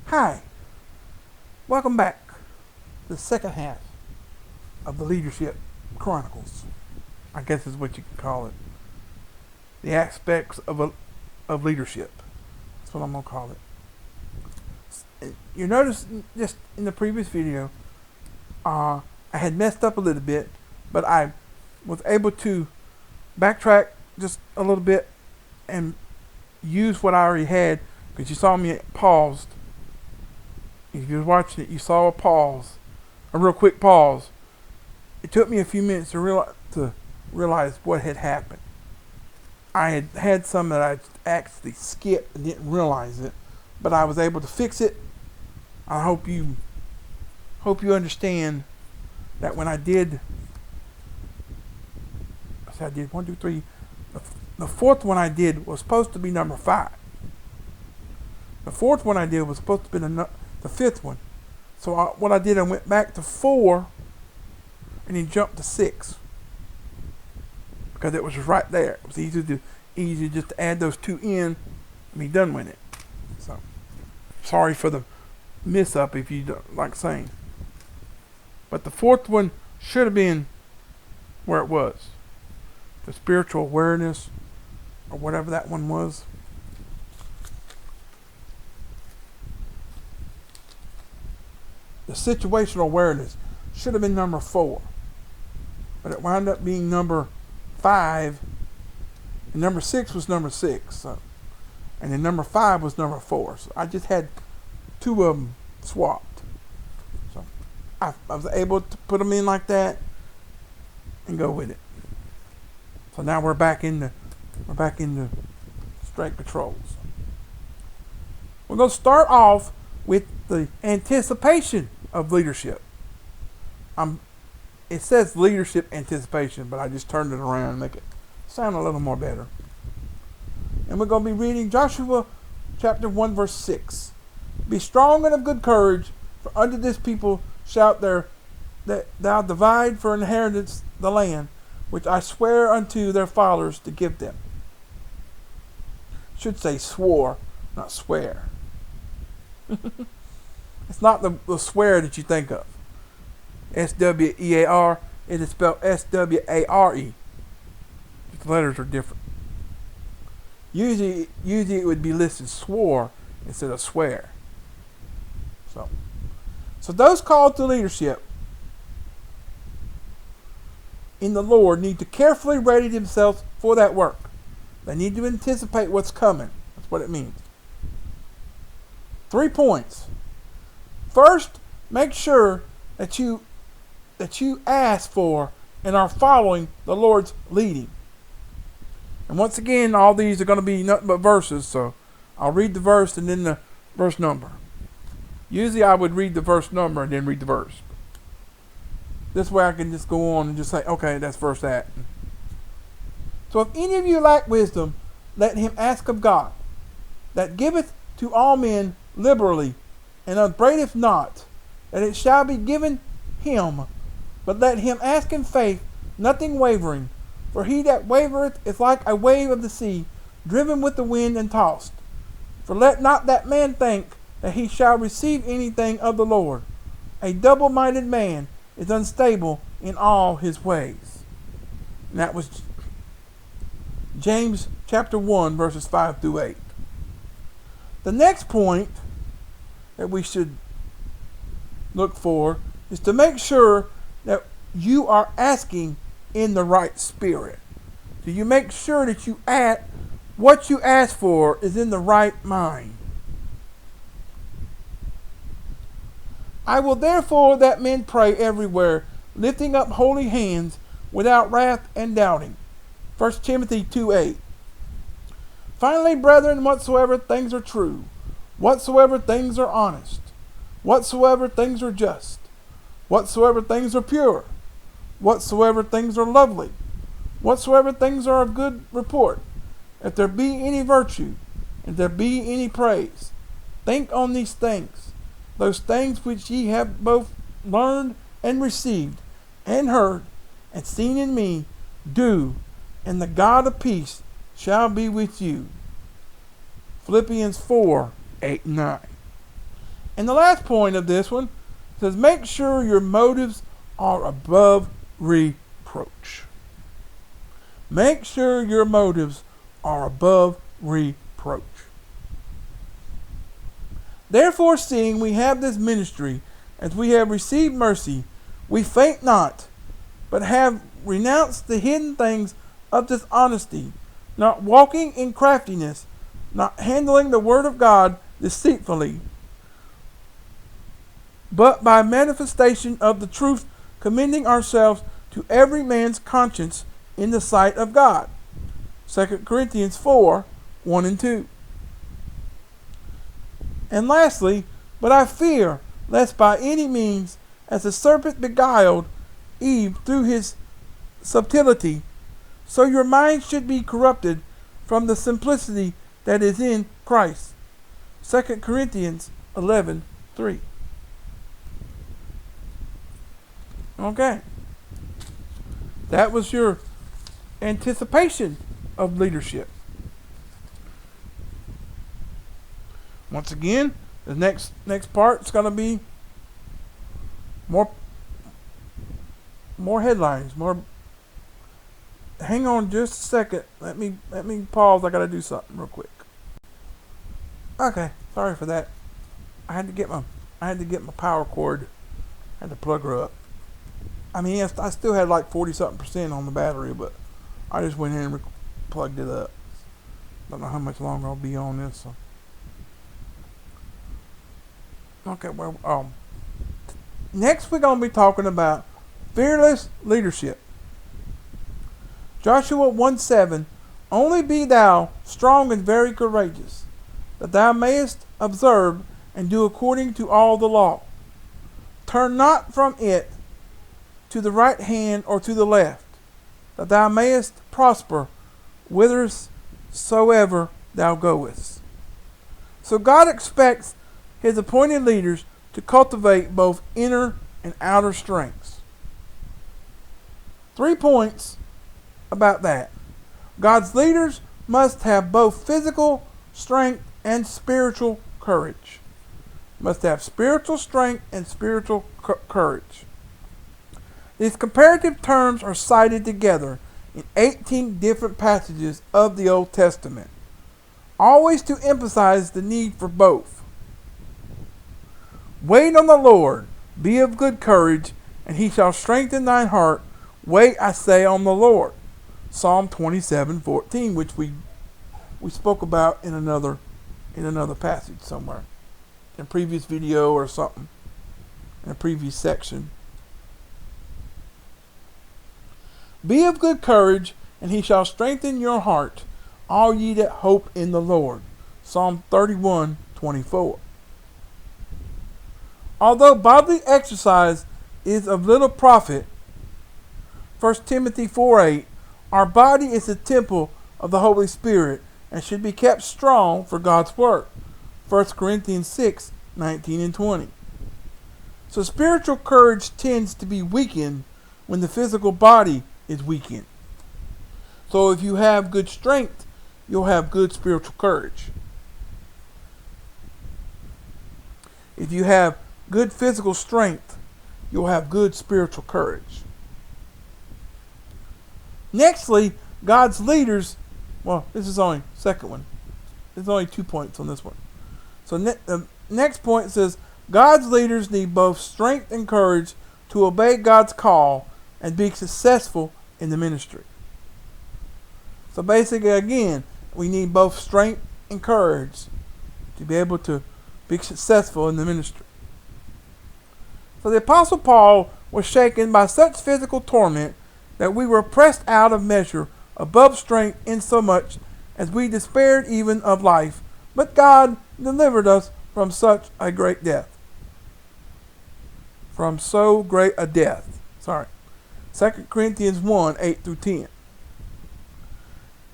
Hi, welcome back to the second half of the Leadership Chronicles. I guess is what you can call it. The aspects of leadership. That's what I'm going to call it. You notice just in the previous video, I had messed up a little bit, but I was able to backtrack just a little bit and use what I already had, because you saw me paused. If you were watching it, you saw a real quick pause. It took me a few minutes to realize what had happened. I had some that I actually skipped and didn't realize it, but I was able to fix it. I hope you understand that when I did 1, 2, 3. The fourth one I did was supposed to be number 5. The fourth one I did was supposed to be the fifth one. So what I did, I went back to 4 and then jumped to 6 because it was just right there. It was easy just to add those 2 in and be done with it. So sorry for the miss up, if you don't like saying. But the fourth one should have been where it was. The spiritual awareness, or whatever that one was. The situational awareness should have been number 4, but it wound up being number 5, and number 6 was number 6, and then number 5 was number 4. So I just had 2 of them swapped. So I was able to put them in like that and go with it. So now we're back in the strength controls. We're going to start off with the anticipation of leadership. It says leadership anticipation, but I just turned it around and make it sound a little more better. And we're going to be reading Joshua chapter 1 verse 6. Be strong and of good courage, for unto this people shout that thou divide for inheritance the land which I swear unto their fathers to give them. Should say swore, not swear. It's not the swear that you think of. S-W-E-A-R. It is spelled S-W-A-R-E. The letters are different. Usually it would be listed swore instead of swear. So those called to leadership in the Lord need to carefully ready themselves for that work. They need to anticipate what's coming. That's what it means. 3 points. First, make sure that you ask for and are following the Lord's leading. And once again, all these are going to be nothing but verses, so I'll read the verse and then the verse number. Usually I would read the verse number and then read the verse. This way I can just go on and just say, okay, that's verse that. So if any of you lack wisdom, let him ask of God, that giveth to all men liberally, and upbraideth not, that it shall be given him. But let him ask in faith, nothing wavering. For he that wavereth is like a wave of the sea, driven with the wind and tossed. For let not that man think that he shall receive anything of the Lord. A double-minded man is unstable in all his ways. And that was James chapter 1, verses 5 through 8. The next point that we should look for is to make sure that you are asking in the right spirit. Do you make sure that what you ask for is in the right mind? I will therefore that men pray everywhere, lifting up holy hands without wrath and doubting. 1 Timothy 2:8. Finally, brethren, whatsoever things are true, whatsoever things are honest, whatsoever things are just, whatsoever things are pure, whatsoever things are lovely, whatsoever things are of good report, if there be any virtue, if there be any praise, think on these things. Those things which ye have both learned and received, and heard, and seen in me, do, and the God of peace shall be with you. Philippians 4:8 and 9. And the last point of this one says, make sure your motives are above reproach. Make sure your motives are above reproach. Therefore, seeing we have this ministry, as we have received mercy, we faint not, but have renounced the hidden things of dishonesty, not walking in craftiness, not handling the word of God deceitfully, but by manifestation of the truth, commending ourselves to every man's conscience in the sight of God. 2 Corinthians 4, 1 and 2. And lastly, but I fear, lest by any means, as the serpent beguiled Eve through his subtlety, so your mind should be corrupted from the simplicity that is in Christ. 2 Corinthians 11, 3. Okay. That was your anticipation of leadership. Once again, the next part is going to be more headlines. More. Hang on just a second. Let me pause. I got to do something real quick. Okay, sorry for that. I had to get my power cord. I had to plug her up. I mean, I still had like 40-something% on the battery, but I just went in and plugged it up. Don't know how much longer I'll be on this. So. Okay, well, next we're going to be talking about fearless leadership. Joshua 1:7, only be thou strong and very courageous, that thou mayest observe and do according to all the law. Turn not from it to the right hand or to the left, that thou mayest prosper whithersoever thou goest. So God expects his appointed leaders to cultivate both inner and outer strengths. 3 points about that. God's leaders must have both physical strength and spiritual courage. Must have spiritual strength and spiritual courage. These comparative terms are cited together in 18 different passages of the Old Testament, always to emphasize the need for both. Wait on the Lord, be of good courage, and he shall strengthen thine heart. Wait, I say, on the Lord. Psalm 27:14, which we spoke about in another passage somewhere, in a previous video or something, in a previous section. Be of good courage, and he shall strengthen your heart, all ye that hope in the Lord. Psalm 31:24. Although bodily exercise is of little profit, 1 Timothy 4:8, our body is the temple of the Holy Spirit and should be kept strong for God's work. 1 Corinthians 6:19 and 20. So spiritual courage tends to be weakened when the physical body is weakened. So if you have good strength, you'll have good spiritual courage. If you have good physical strength, you'll have good spiritual courage. Nextly, God's leaders, well, this is only second one. There's only 2 points on this one. So the next point says, God's leaders need both strength and courage to obey God's call and be successful in the ministry. So basically, again, we need both strength and courage to be able to be successful in the ministry. So the Apostle Paul was shaken by such physical torment that we were pressed out of measure above strength, insomuch as we despaired even of life. But God delivered us from such a great death. From so great a death. 2 Corinthians 1:8 through 10.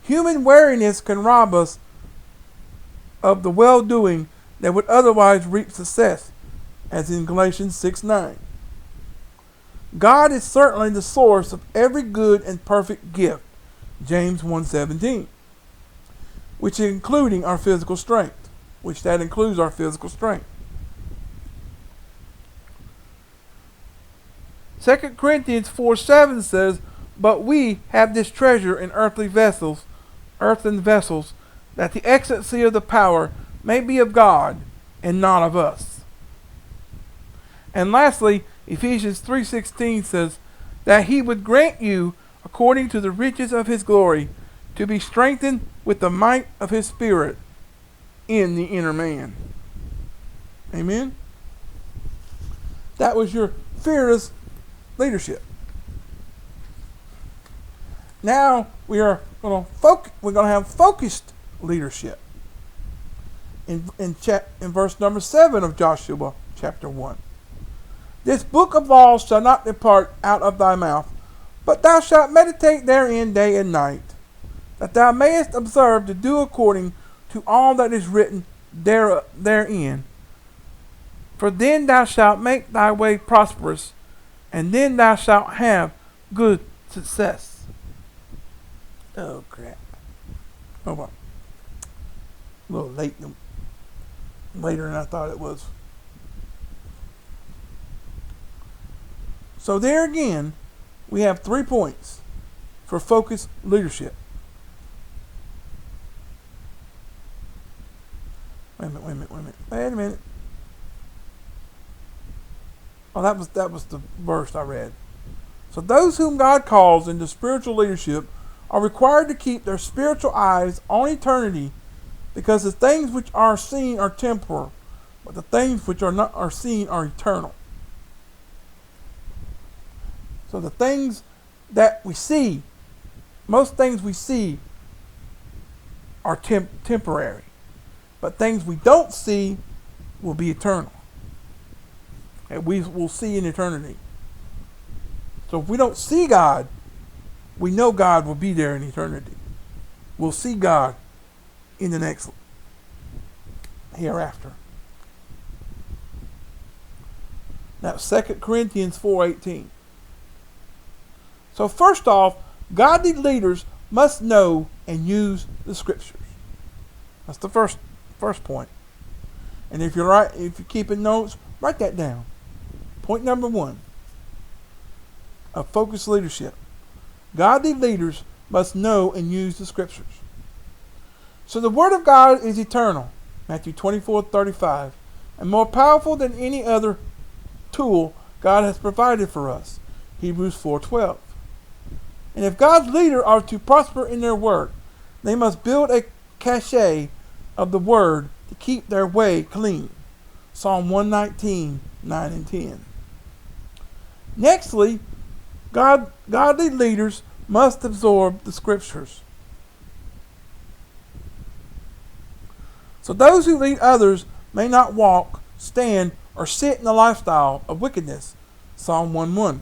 Human weariness can rob us of the well-doing that would otherwise reap success, as in Galatians 6:9. God is certainly the source of every good and perfect gift, James 1:17, which includes our physical strength. 2 Corinthians 4:7 says, "But we have this treasure in earthen vessels, that the excellency of the power may be of God and not of us." And lastly, Ephesians 3:16 says, "That he would grant you, according to the riches of his glory, to be strengthened with the might of his Spirit in the inner man." Amen? That was your fearless leadership. Now we're going to have focused leadership. In verse number 7 of Joshua chapter 1. "This book of laws shall not depart out of thy mouth, but thou shalt meditate therein day and night, that thou mayest observe to do according to all that is written therein. For then thou shalt make thy way prosperous, and then thou shalt have good success." Oh, crap. Oh, well. A little later than I thought it was. So there again, we have 3 points for focused leadership. Wait a minute. Oh, that was the verse I read. "So those whom God calls into spiritual leadership are required to keep their spiritual eyes on eternity, because the things which are seen are temporal, but the things which are seen are eternal." So the things that we see, most things we see are temporary, but things we don't see will be eternal. And we will see in eternity. So if we don't see God, we know God will be there in eternity. We'll see God in the next hereafter. Now 2 Corinthians 4:18. So first off, godly leaders must know and use the scriptures. That's the first point. And if you're keeping notes, write that down. Point number 1 of focused leadership. Godly leaders must know and use the scriptures. So the word of God is eternal, Matthew 24:35, and more powerful than any other tool God has provided for us, Hebrews 4:12. And if God's leaders are to prosper in their work, they must build a cache of the word to keep their way clean, Psalm 119:9 and 10. Nextly, godly leaders must absorb the scriptures. So those who lead others may not walk, stand, or sit in the lifestyle of wickedness, Psalm 1:1.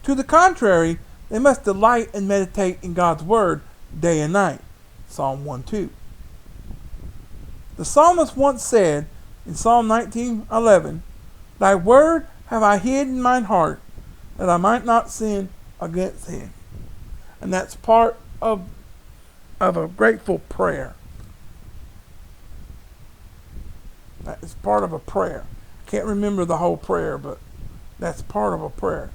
To the contrary, they must delight and meditate in God's word day and night, Psalm 1:2. The psalmist once said in Psalm 19:11, "Thy word have I hid in mine heart, that I might not sin against him." And that's part of a grateful prayer. That is part of a prayer. I can't remember the whole prayer, but that's part of a prayer.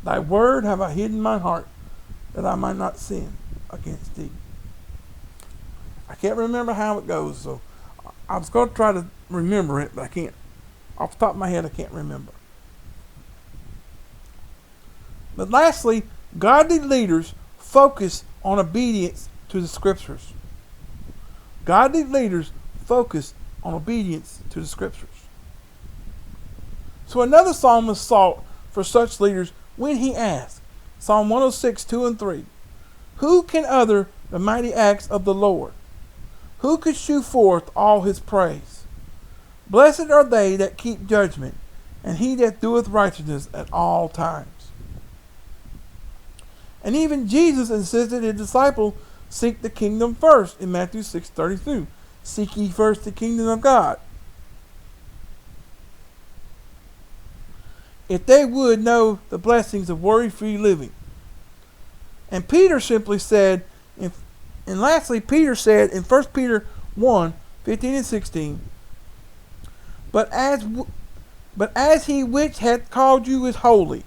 "Thy word have I hid in my heart, that I might not sin against thee." I can't remember how it goes, so I was going to try to remember it, but I can't. Off the top of my head, I can't remember. But lastly, godly leaders focus on obedience to the scriptures. Godly leaders focus on obedience to the scriptures. So another psalmist sought for such leaders when he asked, Psalm 106:2 and 3, "Who can utter the mighty acts of the Lord? Who could shew forth all his praise? Blessed are they that keep judgment, and he that doeth righteousness at all times." And even Jesus insisted his disciples seek the kingdom first in Matthew 6:32. "Seek ye first the kingdom of God." If they would know the blessings of worry-free living. And Peter simply said, and lastly, Peter said in 1 Peter 1:15 and 16, But as he which hath called you is holy,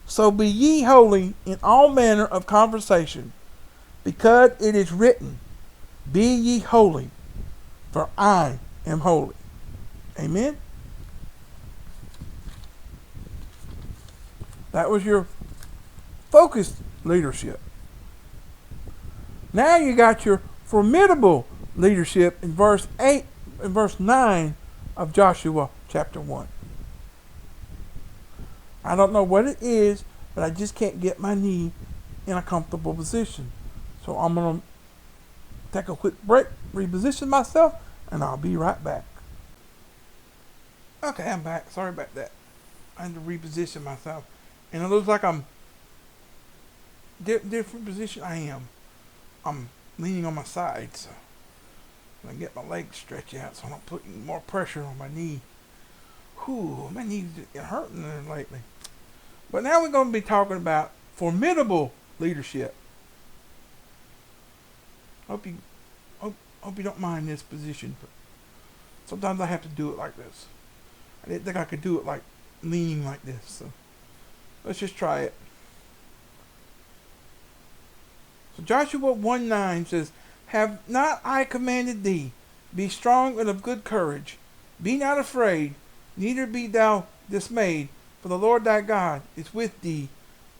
so be ye holy in all manner of conversation, because it is written, Be ye holy, for I am holy. Amen? That was your focused leadership. Now you got your formidable leadership in verse 8 and verse 9 of Joshua chapter 1. I don't know what it is, but I just can't get my knee in a comfortable position. So I'm going to take a quick break, reposition myself, and I'll be right back. Okay, I'm back. Sorry about that. I had to reposition myself. And it looks like I'm different position I am. I'm leaning on my side, so I get my legs stretched out so I'm not putting more pressure on my knee. Whew, my knees are hurting there lately. But now we're going to be talking about formidable leadership. Hope you don't mind this position, but sometimes I have to do it like this. I didn't think I could do it like leaning like this, so let's just try it. So Joshua 1:9 says, Have not I commanded thee? Be strong and of good courage. Be not afraid, neither be thou dismayed, for the Lord thy God is with thee,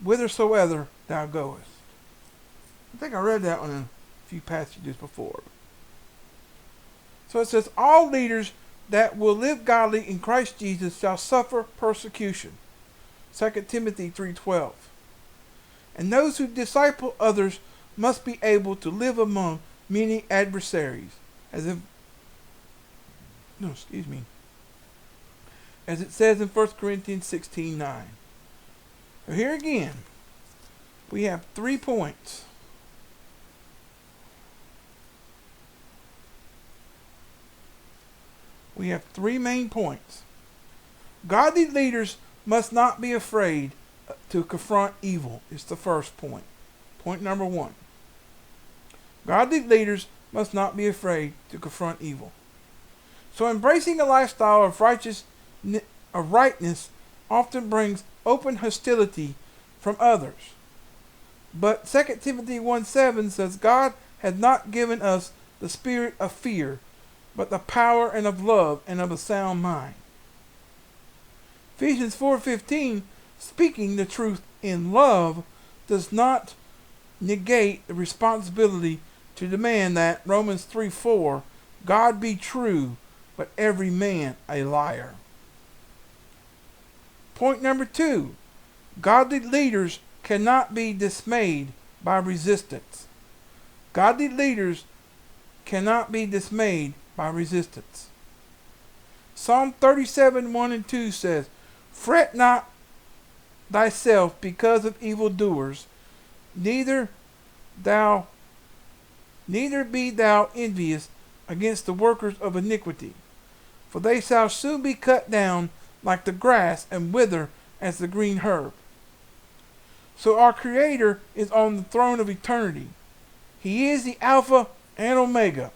whithersoever thou goest. I think I read that one in a few passages before. So it says, All leaders that will live godly in Christ Jesus shall suffer persecution. 2 Timothy 3:12. And those who disciple others must be able to live among many adversaries, as it says in 1 Corinthians 16:9. So here again, we have 3 points. We have 3 main points. Godly leaders must not be afraid to confront evil. It's the first point. Point number 1. Godly leaders must not be afraid to confront evil. So embracing a lifestyle of rightness often brings open hostility from others. But 2 Timothy 1:7 says, God has not given us the spirit of fear, but the power and of love and of a sound mind. Ephesians 4:15, speaking the truth in love, does not negate the responsibility to demand that, Romans 3:4, God be true, but every man a liar. Point number 2, godly leaders cannot be dismayed by resistance. Godly leaders cannot be dismayed by resistance. Psalm 37:1-2 says, Fret not thyself because of evildoers, neither be thou envious against the workers of iniquity, for they shall soon be cut down like the grass and wither as the green herb. So our Creator is on the throne of eternity. He is the Alpha and Omega,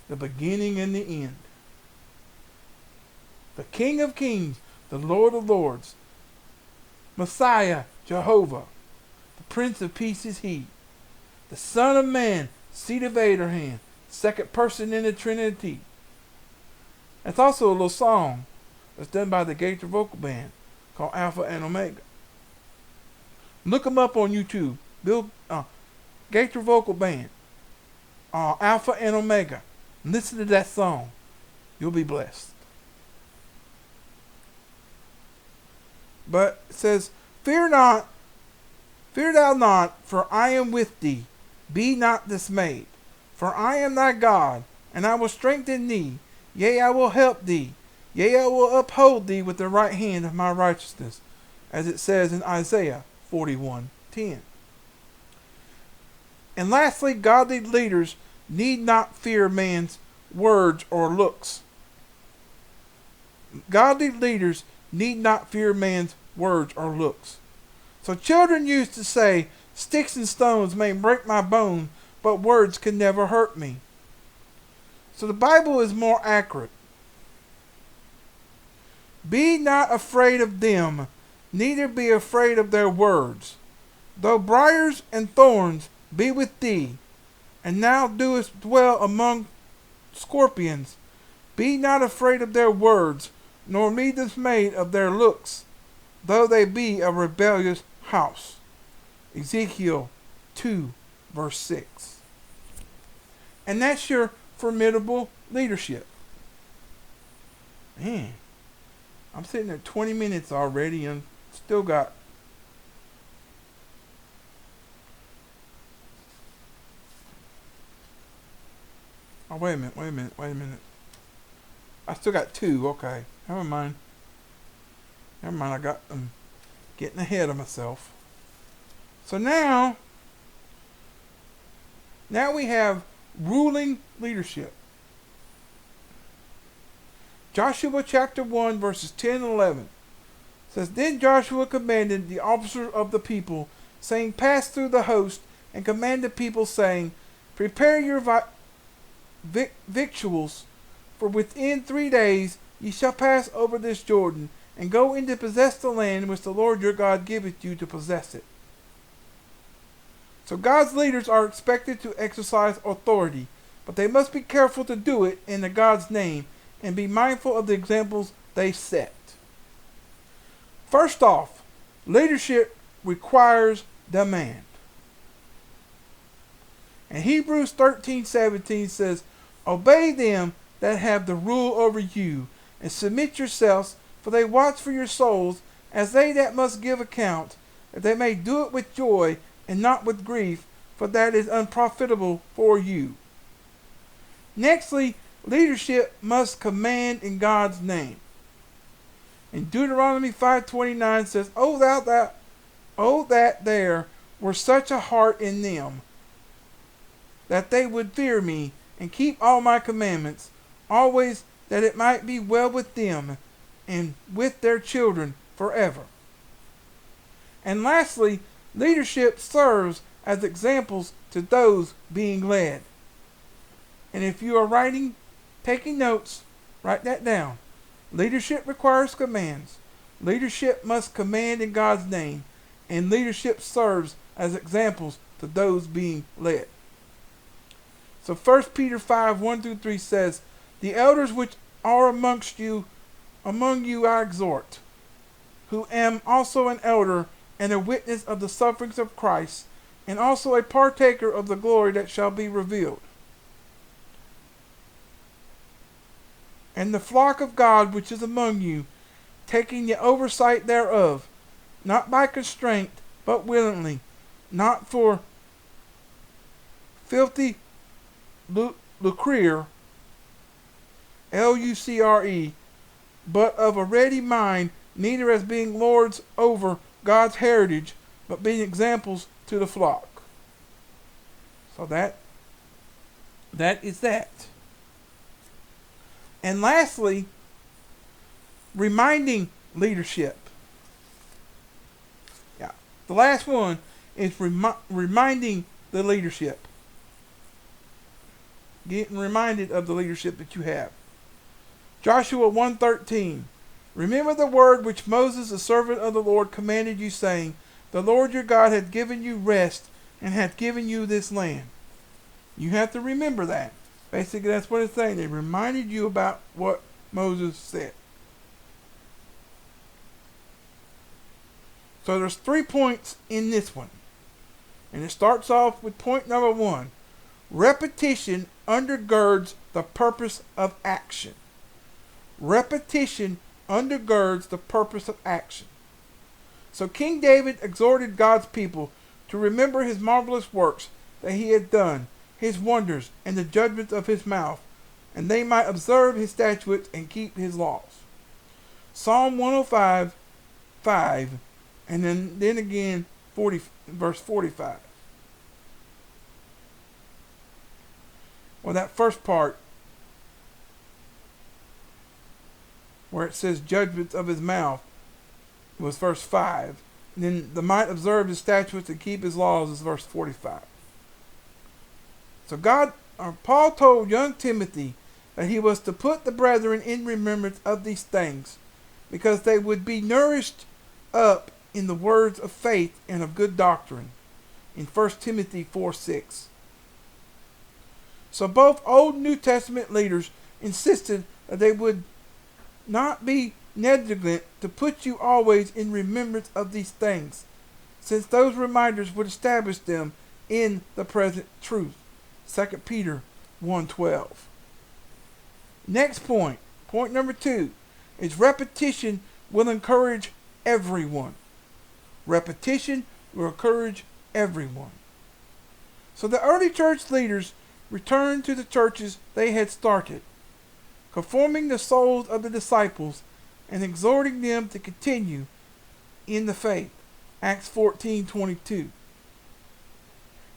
the beginning and the end. The King of Kings, the Lord of Lords, Messiah, Jehovah, the Prince of Peace is He. The Son of Man, seed of Abraham, second person in the Trinity. That's also a little song that's done by the Gaither Vocal Band called Alpha and Omega. Look them up on YouTube. Gaither Vocal Band, Alpha and Omega. Listen to that song. You'll be blessed. But it says, Fear thou not, for I am with thee. Be not dismayed, for I am thy God, and I will strengthen thee. Yea, I will help thee. Yea, I will uphold thee with the right hand of my righteousness, as it says in Isaiah 41:10. And lastly, godly leaders need not fear man's words or looks. Godly leaders need not fear man's words or looks. So children used to say, Sticks and stones may break my bone, but words can never hurt me. So the Bible is more accurate. Be not afraid of them, neither be afraid of their words. Though briars and thorns be with thee, and thou doest dwell among scorpions, be not afraid of their words, nor be dismayed of their looks, though they be a rebellious house. Ezekiel 2, verse 6. And that's your formidable leadership. Man, I'm sitting at 20 minutes already and still got oh, wait a minute. I still got 2. Okay. Never mind. I got getting ahead of myself. So now we have ruling leadership. Joshua chapter 1 verses 10 and 11 says, Then Joshua commanded the officers of the people, saying, Pass through the host, and command the people, saying, Prepare your victuals, for within 3 days ye shall pass over this Jordan, and go in to possess the land which the Lord your God giveth you to possess it. So God's leaders are expected to exercise authority, but they must be careful to do it in God's name and be mindful of the examples they set. First off, leadership requires demand. And Hebrews 13:17 says, Obey them that have the rule over you, and submit yourselves, for they watch for your souls, as they that must give account, that they may do it with joy, and not with grief, for that is unprofitable for you. Nextly, leadership must command in God's name. In Deuteronomy 5:29 says, Oh that there were such a heart in them, that they would fear me, and keep all my commandments, always, that it might be well with them, and with their children forever. And lastly, leadership serves as examples to those being led. And if you are taking notes, write that down. Leadership requires commands. Leadership must command in God's name. And leadership serves as examples to those being led. So 1 Peter 5:1-3 says, The elders which are among you I exhort, who am also an elder and a witness of the sufferings of Christ, and also a partaker of the glory that shall be revealed. And the flock of God which is among you, taking the oversight thereof, not by constraint, but willingly, not for filthy lucre, Lucre, but of a ready mind, neither as being lords over God's heritage, but being examples to the flock. So that is that. And lastly, reminding leadership. Yeah, the last one is reminding the leadership. Getting reminded of the leadership that you have. Joshua 1:13. Remember the word which Moses, the servant of the Lord, commanded you, saying, The Lord your God hath given you rest, and hath given you this land. You have to remember that. Basically, that's what it's saying. They reminded you about what Moses said. So there's 3 points in this one. And it starts off with point number 1. Repetition undergirds the purpose of action. Repetition undergirds the purpose of action. So King David exhorted God's people to remember his marvelous works that he had done, his wonders, and the judgments of his mouth, and they might observe his statutes and keep his laws. Psalm 105:5, and then again verse 45. Well, that first part, where it says judgments of his mouth, was verse 5. And then the might observe his statutes and keep his laws is verse 45. So Paul told young Timothy that he was to put the brethren in remembrance of these things, because they would be nourished up in the words of faith and of good doctrine in 1 Timothy 4:6. So both Old and New Testament leaders insisted that they would not be negligent to put you always in remembrance of these things, since those reminders would establish them in the present truth. 2 Peter 1:12. Next point number 2, is repetition will encourage everyone. Repetition will encourage everyone. So the early church leaders returned to the churches they had started, conforming the souls of the disciples and exhorting them to continue in the faith. Acts 14:22.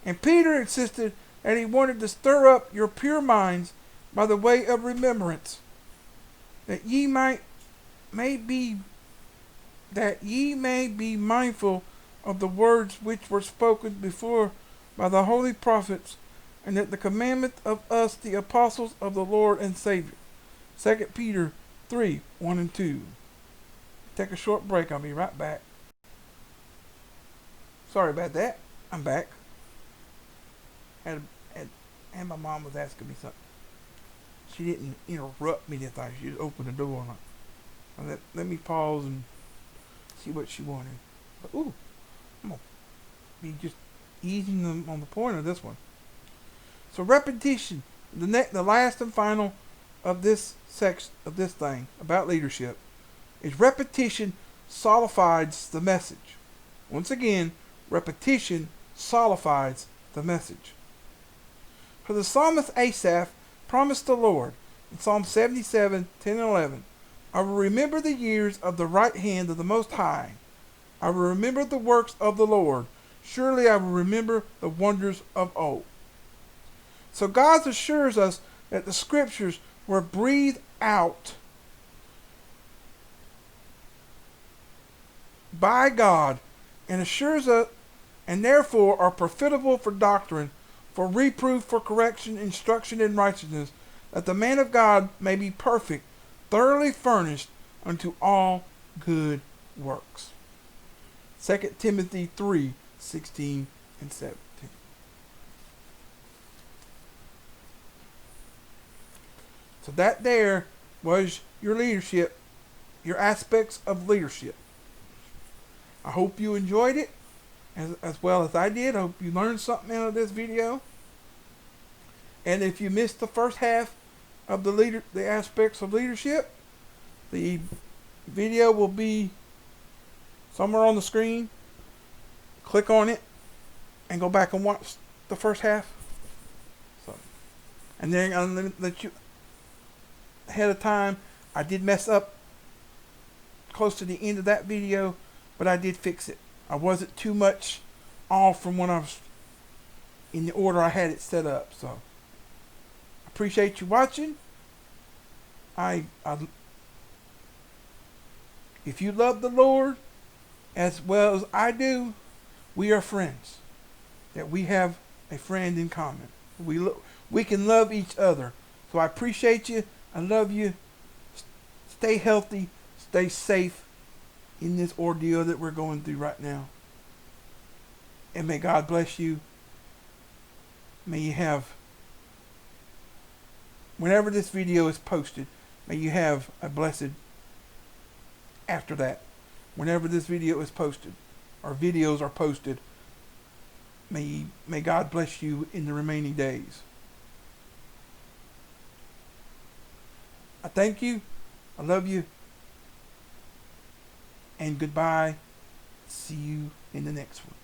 And Peter insisted that he wanted to stir up your pure minds by the way of remembrance, that ye may be mindful of the words which were spoken before by the holy prophets, and that the commandment of us the apostles of the Lord and Savior. 2 Peter 3:1 and 2. Take a short break. I'll be right back. Sorry about that. I'm back. And my mom was asking me something. She didn't interrupt me this time. She just opened the door. And let me pause and see what she wanted. But, I'm going to be just easing them on the point of this one. So repetition, the last and final of this section of this thing about leadership, is repetition solidifies the message. Once again, repetition solidifies the message. For the psalmist Asaph promised the Lord in Psalm 77:10 and 11, I will remember the years of the right hand of the Most High. I will remember the works of the Lord. Surely I will remember the wonders of old. So God assures us that the scriptures were breathed out by God and assures us, and therefore are profitable for doctrine, for reproof, for correction, instruction in righteousness, that the man of God may be perfect, thoroughly furnished unto all good works. 2 Timothy 3:16 and 17. So that there was your leadership, your aspects of leadership. I hope you enjoyed it as well as I did. I hope you learned something out of this video. And if you missed the first half of the aspects of leadership, the video will be somewhere on the screen. Click on it and go back and watch the first half. And then I'll let you ahead of time. I did mess up close to the end of that video, but I did fix it. I wasn't too much off from when I was in the order I had it set up. So appreciate you watching. If you love the Lord as well as I do, we are friends. That we have a friend in common. We can love each other. So I appreciate you. I love you. Stay healthy. Stay safe in this ordeal that we're going through right now. And may God bless you. May you have, whenever this video is posted, may you have a blessed after that. Whenever this video is posted, or videos are posted, may God bless you in the remaining days. I thank you. I love you. And goodbye. See you in the next one.